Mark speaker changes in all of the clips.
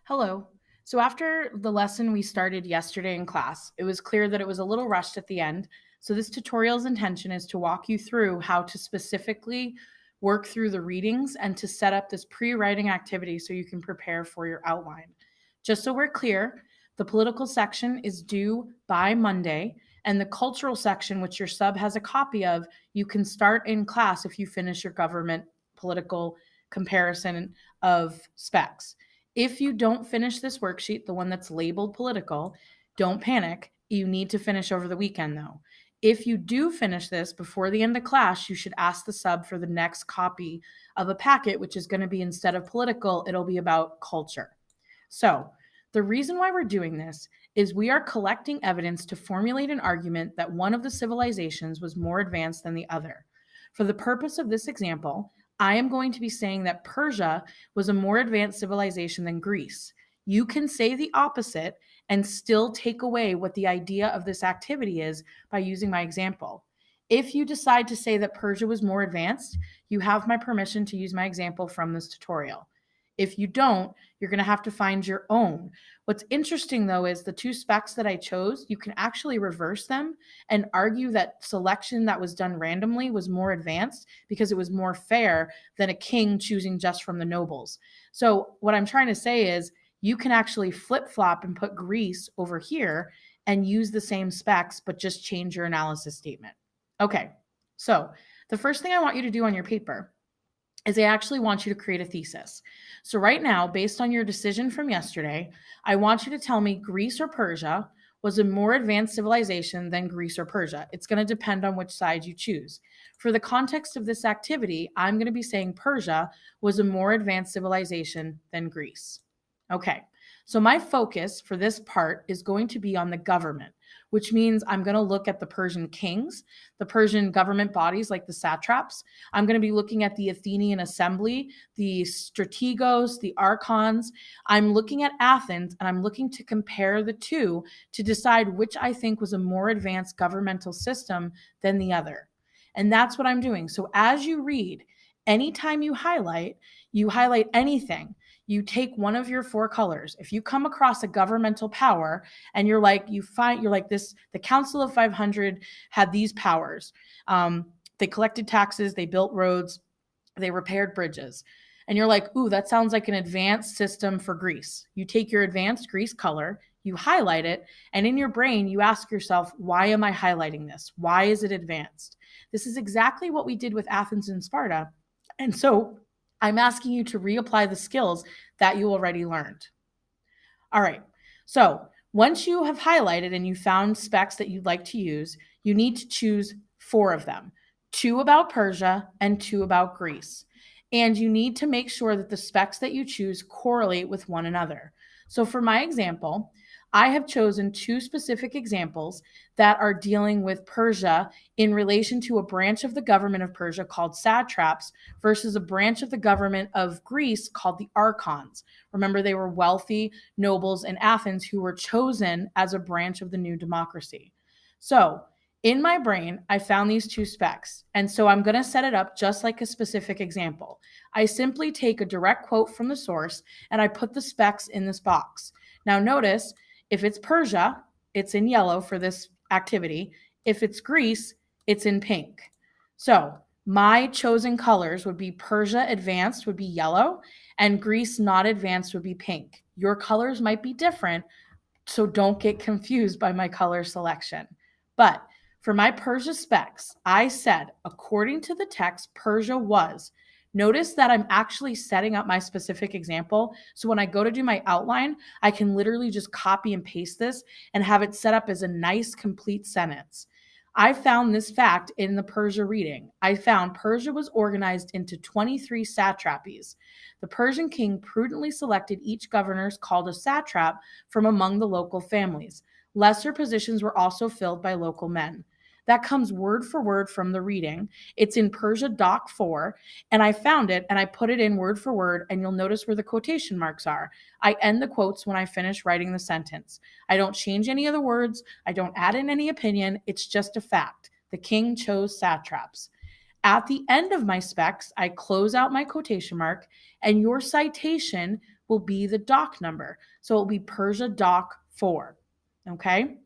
Speaker 1: Hello. So, after the lesson we started yesterday in class, it was clear that it was a little rushed at the end. So, this tutorial's intention is to walk you through how to specifically work through the readings and to set up this pre writing activity so you can prepare for your outline. Just so we're clear, the political section is due by Monday, and the cultural section, which your sub has a copy of, you can start in class if you finish your government political comparison of specs. If you don't finish this worksheet, the one that's labeled political, don't panic. You need to finish over the weekend though. If you do finish this before the end of class, you should ask the sub for the next copy of a packet, which is going to be instead of political, it'll be about culture. So, the reason why we're doing this is we are collecting evidence to formulate an argument that one of the civilizations was more advanced than the other. For the purpose of this example, I am going to be saying that Persia was a more advanced civilization than Greece. You can say the opposite and still take away what the idea of this activity is by using my example. If you decide to say that Persia was more advanced, you have my permission to use my example from this tutorial. If you don't, you're going to have to find your own. What's interesting though is the two specs that I chose, you can actually reverse them and argue that selection that was done randomly was more advanced because it was more fair than a king choosing just from the nobles. So, what I'm trying to say is you can actually flip flop and put Greece over here and use the same specs, but just change your analysis statement. Okay, so the first thing I want you to do on your paper is I actually want you to create a thesis. So, right now, based on your decision from yesterday, I want you to tell me Greece or Persia was a more advanced civilization than Greece or Persia. It's going to depend on which side you choose. For the context of this activity, I'm going to be saying Persia was a more advanced civilization than Greece. Okay, so my focus for this part is going to be on the government, which means I'm going to look at the Persian kings, the Persian government bodies like the satraps. I'm going to be looking at the Athenian assembly, the strategos, the archons. I'm looking at Athens and I'm looking to compare the two to decide which I think was a more advanced governmental system than the other. And that's what I'm doing. So as you read, anytime you highlight anything. You take one of your four colors. If you come across a governmental power and you're like this, the Council of 500 had these powers. They collected taxes, they built roads, they repaired bridges. And you're like, ooh, that sounds like an advanced system for Greece. You take your advanced Greece color, you highlight it, and in your brain, you ask yourself, why am I highlighting this? Why is it advanced? This is exactly what we did with Athens and Sparta. And so I'm asking you to reapply the skills that you already learned. All right. So once you have highlighted and you found specs that you'd like to use, you need to choose four of them, two about Persia and two about Greece. And you need to make sure that the specs that you choose correlate with one another. So for my example, I have chosen two specific examples that are dealing with Persia in relation to a branch of the government of Persia called satraps versus a branch of the government of Greece called the archons. Remember, they were wealthy nobles in Athens who were chosen as a branch of the new democracy. So, in my brain, I found these two specs. And so I'm going to set it up just like a specific example. I simply take a direct quote from the source and I put the specs in this box. Now, notice if it's Persia, it's in yellow for this activity. If it's Greece, it's in pink. So, my chosen colors would be Persia advanced would be yellow and Greece not advanced would be pink. Your colors might be different, so don't get confused by my color selection. But for my Persia specs, I said, according to the text, Persia was. Notice that I'm actually setting up my specific example. So when I go to do my outline, I can literally just copy and paste this and have it set up as a nice, complete sentence. I found this fact in the Persia reading. I found Persia was organized into 23 satrapies. The Persian king prudently selected each governor called a satrap from among the local families. Lesser positions were also filled by local men. That comes word for word from the reading. It's in Persia Doc 4, and I found it and I put it in word for word, and you'll notice where the quotation marks are. I end the quotes when I finish writing the sentence. I don't change any of the words, I don't add in any opinion, it's just a fact. The king chose satraps. At the end of my specs, I close out my quotation mark, and your citation will be the doc number. So it will be Persia Doc 4. Okay?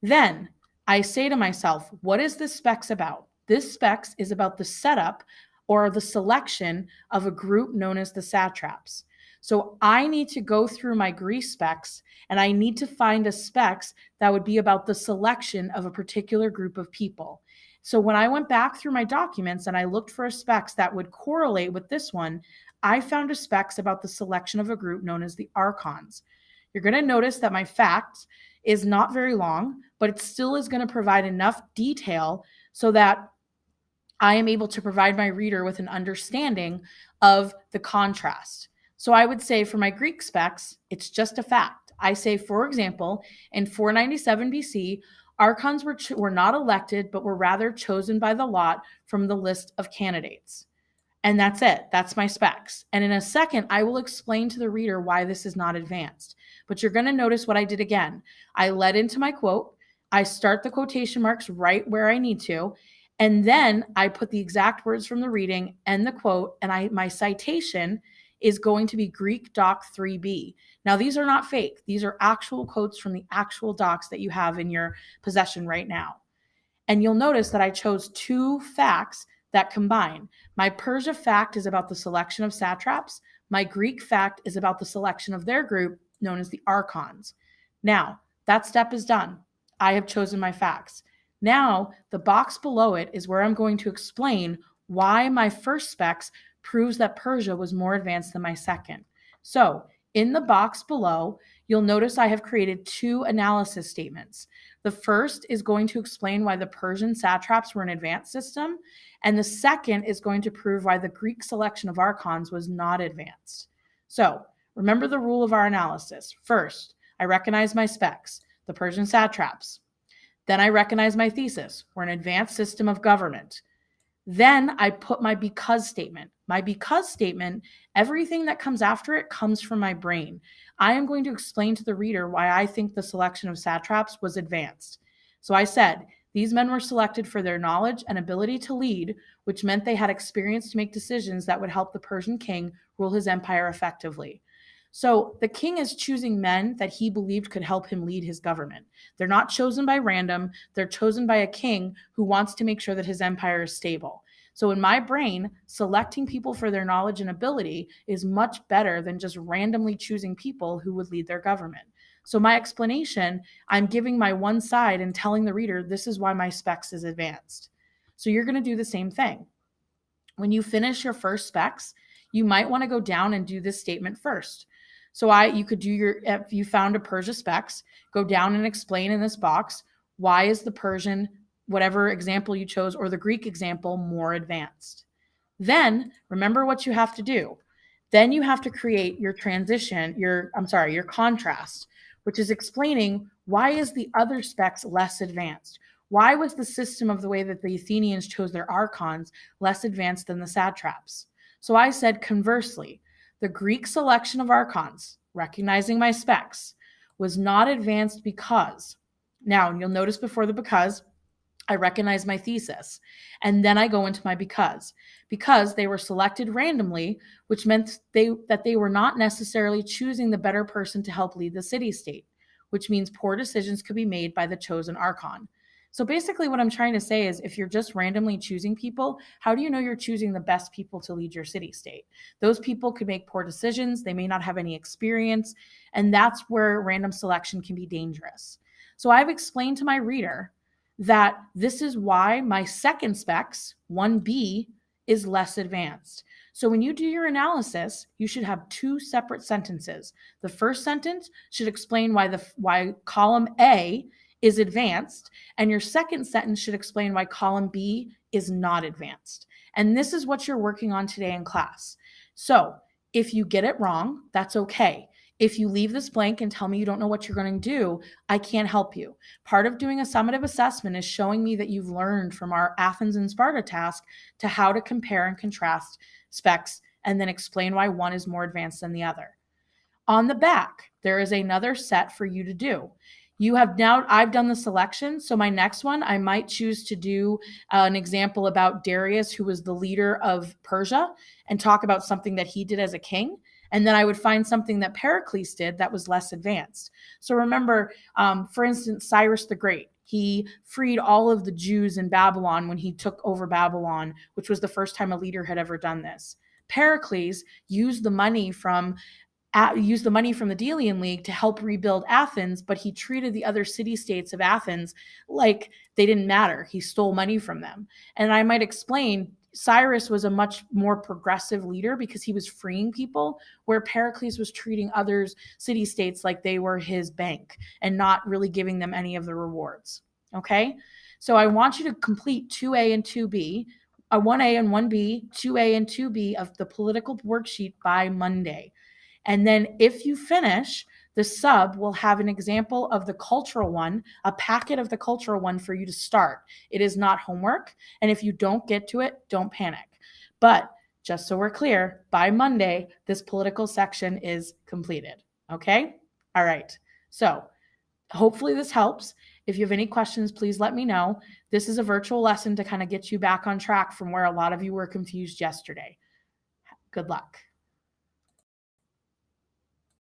Speaker 1: Then I say to myself, what is this specs about? This specs is about the setup or the selection of a group known as the satraps. So I need to go through my Greece specs and I need to find a specs that would be about the selection of a particular group of people. So when I went back through my documents and I looked for a specs that would correlate with this one, I found a specs about the selection of a group known as the archons. You're going to notice that my fact is not very long, but it still is going to provide enough detail so that I am able to provide my reader with an understanding of the contrast. So I would say for my Greek specs, it's just a fact. I say, for example, in 497 BC, archons were not elected, but were rather chosen by the lot from the list of candidates. And that's it. That's my specs. And in a second, I will explain to the reader why this is not advanced. But you're going to notice what I did again. I led into my quote. I start the quotation marks right where I need to. And then I put the exact words from the reading and the quote. And my citation is going to be Greek Doc 3b. Now, these are not fake. These are actual quotes from the actual docs that you have in your possession right now. And you'll notice that I chose two facts that combine. My Persia fact is about the selection of satraps. My Greek fact is about the selection of their group known as the archons. Now, that step is done. I have chosen my facts. Now, the box below it is where I'm going to explain why my first specs proves that Persia was more advanced than my second. So, in the box below, you'll notice I have created two analysis statements. The first is going to explain why the Persian satraps were an advanced system, and the second is going to prove why the Greek selection of archons was not advanced. So, remember the rule of our analysis. First, I recognize my specs, the Persian satraps. Then I recognize my thesis, we're an advanced system of government. Then I put my because statement. My because statement, everything that comes after it comes from my brain. I am going to explain to the reader why I think the selection of satraps was advanced. So I said, these men were selected for their knowledge and ability to lead, which meant they had experience to make decisions that would help the Persian king rule his empire effectively. So the king is choosing men that he believed could help him lead his government. They're not chosen by random. They're chosen by a king who wants to make sure that his empire is stable. So in my brain, selecting people for their knowledge and ability is much better than just randomly choosing people who would lead their government. So my explanation, I'm giving my one side and telling the reader, this is why my specs is advanced. So you're going to do the same thing. When you finish your first specs, you might want to go down and do this statement first. So you could do if you found a Persia specs, go down and explain in this box, why is the Persian, whatever example you chose, or the Greek example more advanced? Then remember what you have to do. Then you have to create your transition, your contrast, which is explaining why is the other specs less advanced? Why was the system of the way that the Athenians chose their archons less advanced than the satraps? So I said, conversely, the Greek selection of archons, recognizing my specs, was not advanced because. Now, you'll notice before the because, I recognize my thesis. And then I go into my because they were selected randomly, which meant that they were not necessarily choosing the better person to help lead the city-state, which means poor decisions could be made by the chosen archon. So basically what I'm trying to say is if you're just randomly choosing people, how do you know you're choosing the best people to lead your city-state? Those people could make poor decisions. They may not have any experience. And that's where random selection can be dangerous. So I've explained to my reader that this is why my second specs, 1B, is less advanced. So when you do your analysis, you should have two separate sentences. The first sentence should explain why column A is advanced, and your second sentence should explain why column B is not advanced. And this is what you're working on today in class. So if you get it wrong, that's okay. If you leave this blank and tell me you don't know what you're going to do, I can't help you. Part of doing a summative assessment is showing me that you've learned from our Athens and Sparta task to how to compare and contrast specs and then explain why one is more advanced than the other. On the back, there is another set for you to do. I've done the selection. So my next one, I might choose to do an example about Darius, who was the leader of Persia, and talk about something that he did as a king. And then I would find something that Pericles did that was less advanced. So remember, for instance, Cyrus the Great. He freed all of the Jews in Babylon when he took over Babylon, which was the first time a leader had ever done this. Pericles used the money from the Delian League to help rebuild Athens, but he treated the other city-states of Athens like they didn't matter. He stole money from them. And I might explain, Cyrus was a much more progressive leader because he was freeing people, where Pericles was treating other city-states like they were his bank and not really giving them any of the rewards. Okay? So I want you to complete 2A and 2B, 1A and 1B, 2A and 2B of the political worksheet by Monday. And then if you finish, the sub will have an example of the cultural one, a packet of the cultural one for you to start. It is not homework. And if you don't get to it, don't panic. But just so we're clear, by Monday, this political section is completed. Okay? All right. So hopefully this helps. If you have any questions, please let me know. This is a virtual lesson to kind of get you back on track from where a lot of you were confused yesterday. Good luck.